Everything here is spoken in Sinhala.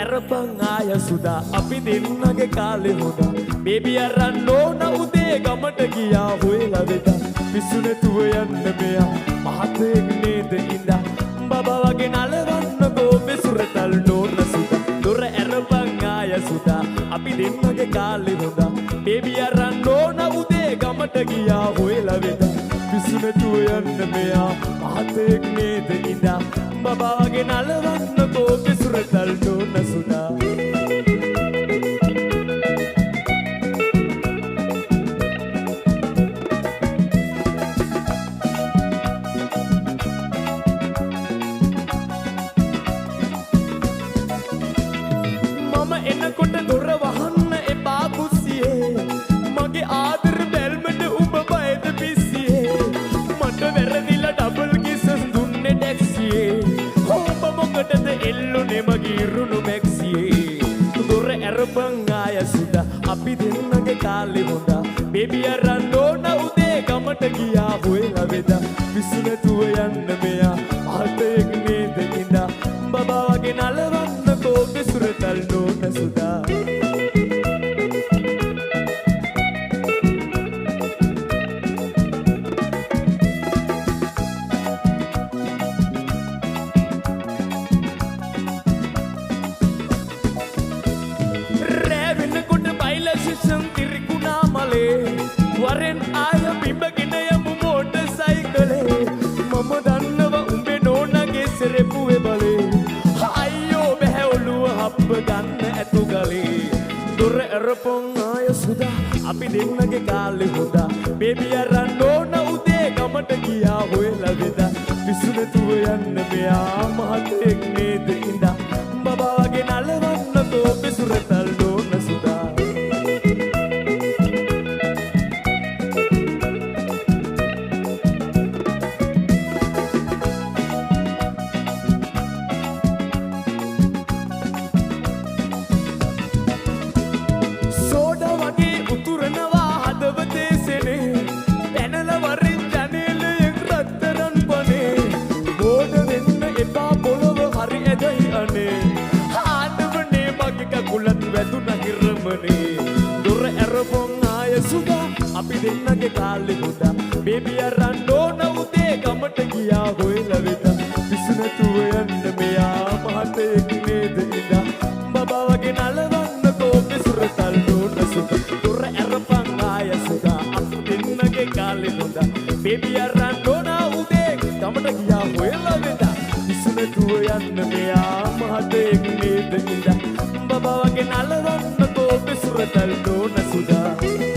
ඇරපන් ආය සුදා අපි දෙන්නගේ කාලේ හොදා බේබි අරන් ඕන උදේ ගමට ගියා හොයලා වෙදා පිස්සු නැතුව යන්න මෙයා මහතෙක් නේද ඉඳා බබා වගේ නලවන්නකෝ මෙසුරතල් නෝන සුදා දොර ඇරපන් ආය සුදා අපි දෙන්නගේ කාලේ හොදා බේබි අරන් ඕන උදේ ගමට ගියා හොයලා වෙදා පිස්සු නැතුව යන්න මෙයා මහතෙක් නේද ඉඳා බබා වගේ නලවන්නකෝ මෙසුරතල් නෝන සුදා එනකොට දොර වහන්න එපා කුස්සියේ මගේ ආදර බැල්මට උඹ බයද පිස්සියේ මට වැරදිලා ඩබල් කිස් දුන්නේ ටැක්සියේ ඔබ මොකටද එල්ලුනේ මගේ ඉරුණු මැක්සියේ දොර ඇරපන් ආය සුදා අපි දෙන්නගේ කාලේ හොදා බේබි අරන් ඕන උදේ ගමට ගියා හොයලා වෙදා පිස්සු නැතුව යන්න මෙයා මහතෙක් නේද ඉඳා බබා වගේ නලවන්නකෝ පිසුරතල් නෝන සුදා රෑ වෙනකොට බයිලා ශිෂ්‍යන් තිරිකුණා මලේ වරෙන් ආය බිඹගෙන යමු මෝටර් සයිකලේ මම දන්නව උඹේ නෝනගේ සෙරෙප්පුවේ බලේ අයියෝ බෑ ඔළුව හප්ප ගන්න ඇතු ගලේ දොර ඇරපොන් ආය සුදා අපි දෙන්නගේ කාලේ හොදා බේබි අරන් ඕන උදේ ගමට ගියා හොයලා වෙදා පිස්සු නැතුව යන්න මෙයා මහතෙක් නේද ඉඳා බබා වගේ නලවන්නකෝ පිසුරතල් නෝන සුදා උතුරනවා හදවතේ සෙනේ පැනලා වරින් ජනේලයෙන් රත්තරන් පනේ බෝඩ වෙන්න එපා පොළව හරි ඇදයි අනේ ආඩවනේ මගේ කකුලත් වැදුනා හිරමනේ දොර ඇරපොන් ආය සුදා අපි දෙන්නගේ කාලේ හොදා බේබි අරන් ඕන උදේ ගමට ගියා හොයලා වෙදා පිස්සු නැතුව යන්න මෙයා මහතෙක් නේද ඉඳා බබා වගේ නලවන්නකෝ මෙසුරතල් නෝන සුදා දොර ඇරපන් ආය සුදා අපි දෙන්නගේ කාලේ හොදා බේබි අරන් ඕන උදේ ගමට ගියා හොයලා වෙදා පිස්සු නැතුව යන්න මෙයා මහතෙක් නේද ඉඳා බබා වගේ නලවන්නකෝ මෙසුරතල් නෝන සුදා